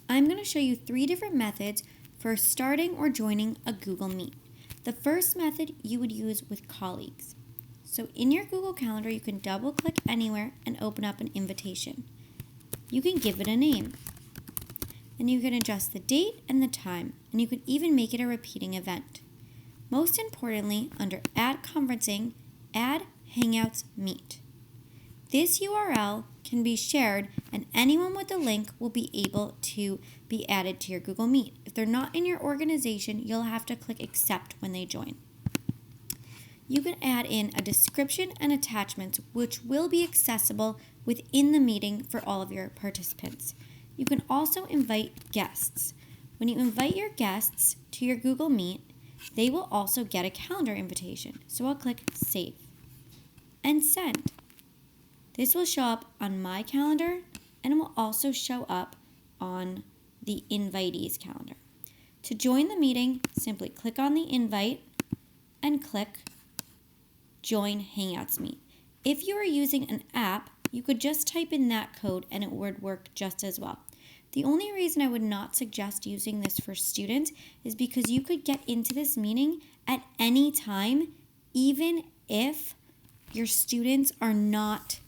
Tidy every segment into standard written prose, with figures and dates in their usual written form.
I'm going to show you 3 different methods for starting or joining a Google Meet. The first method you would use with colleagues. So in your Google Calendar, you can double-click anywhere and open up an invitation. You can give it a name. And you can adjust the date and the time, and you can even make it a repeating event. Most importantly, under Add Conferencing, add Hangouts Meet. This URL can be shared, and anyone with the link will be able to be added to your Google Meet. If they're not in your organization, you'll have to click Accept when they join. You can add in a description and attachments, which will be accessible within the meeting for all of your participants. You can also invite guests. When you invite your guests to your Google Meet, they will also get a calendar invitation. So I'll click Save and Send. This will show up on my calendar, and it will also show up on the invitee's calendar. To join the meeting, simply click on the invite and click Join Hangouts Meet. If you are using an app, you could just type in that code and it would work just as well. The only reason I would not suggest using this for students is because you could get into this meeting at any time, even if your students are not,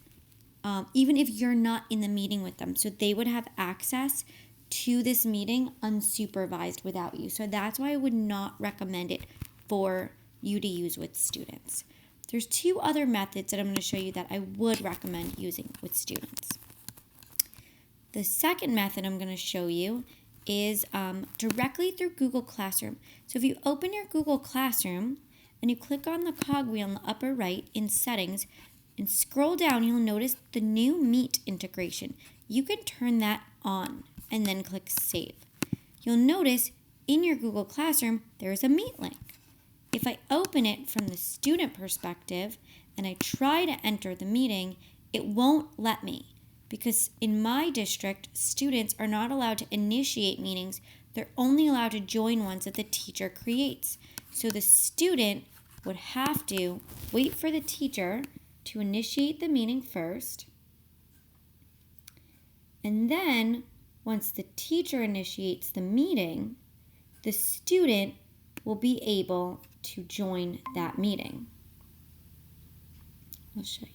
even if you're not in the meeting with them. So they would have access to this meeting unsupervised without you. So that's why I would not recommend it for you to use with students. There's 2 other methods that I'm going to show you that I would recommend using with students. The second method I'm going to show you is directly through Google Classroom. So if you open your Google Classroom and you click on the cogwheel in the upper right in Settings and scroll down, you'll notice the new Meet integration. You can turn that on and then click Save. You'll notice in your Google Classroom there is a Meet link. If I open it from the student perspective and I try to enter the meeting, it won't let me. Because in my district, students are not allowed to initiate meetings. They're only allowed to join ones that the teacher creates. So the student would have to wait for the teacher to initiate the meeting first. And then once the teacher initiates the meeting, the student will be able to join that meeting. I'll show you.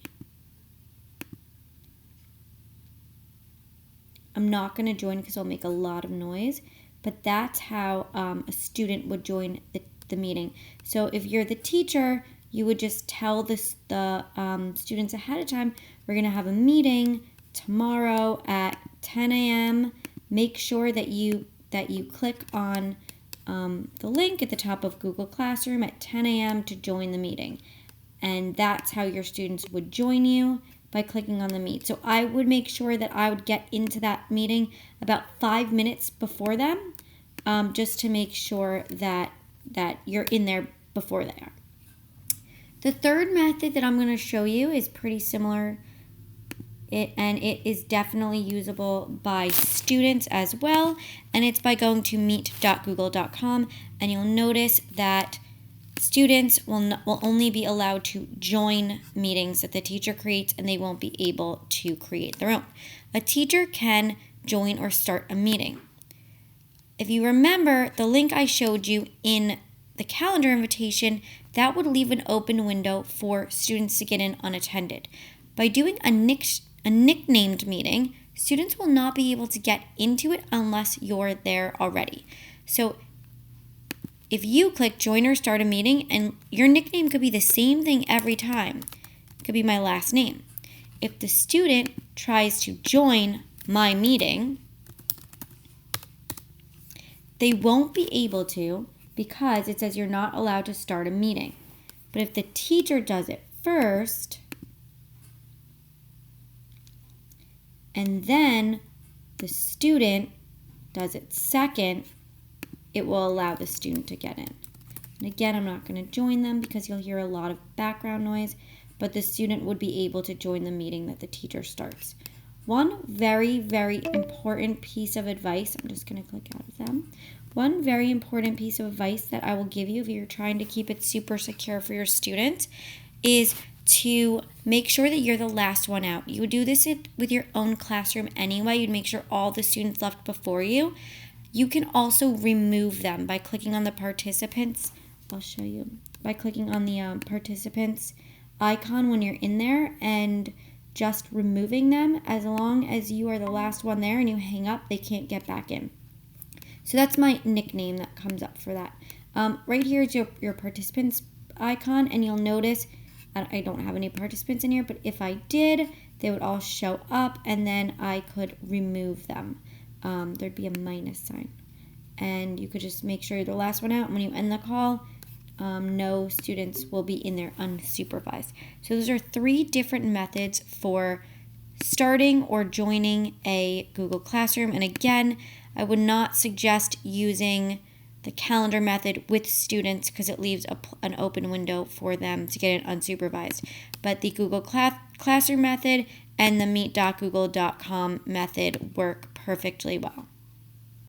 I'm not going to join because it'll make a lot of noise, but that's how a student would join the meeting. So if you're the teacher, you would just tell the students ahead of time, we're going to have a meeting tomorrow at 10 a.m. Make sure that you click on the link at the top of Google Classroom at 10 a.m. to join the meeting. And that's how your students would join you, by clicking on the Meet. So I would make sure that I would get into that meeting about 5 minutes before them, just to make sure that you're in there before they are. The third method that I'm going to show you is pretty similar, and it is definitely usable by students as well, and it's by going to meet.google.com, and you'll notice that students will only be allowed to join meetings that the teacher creates, and they won't be able to create their own. A teacher can join or start a meeting. If you remember the link I showed you in the calendar invitation, that would leave an open window for students to get in unattended. By doing a nicknamed meeting, students will not be able to get into it unless you're there already. So if you click join or start a meeting, and your nickname could be the same thing every time, it could be my last name. If the student tries to join my meeting, they won't be able to because it says you're not allowed to start a meeting. But if the teacher does it first, and then the student does it second, it will allow the student to get in. And again, I'm not going to join them because you'll hear a lot of background noise, but the student would be able to join the meeting that the teacher starts. One very, very important piece of advice, I'm just going to click out of them. One very important piece of advice that I will give you if you're trying to keep it super secure for your students is to make sure that you're the last one out. You would do this with your own classroom anyway. You'd make sure all the students left before you. You can also remove them by clicking on the participants. I'll show you. By clicking on the participants icon when you're in there and just removing them. As long as you are the last one there and you hang up, they can't get back in. So that's my nickname that comes up for that. Right here is your participants icon, and you'll notice I don't have any participants in here, but if I did, they would all show up, and then I could remove them. There'd be a minus sign. And you could just make sure you're the last one out. And when you end the call, no students will be in there unsupervised. So those are 3 different methods for starting or joining a Google Classroom. And again, I would not suggest using the calendar method with students because it leaves an open window for them to get it unsupervised. But the Google Classroom method and the meet.google.com method work perfectly well.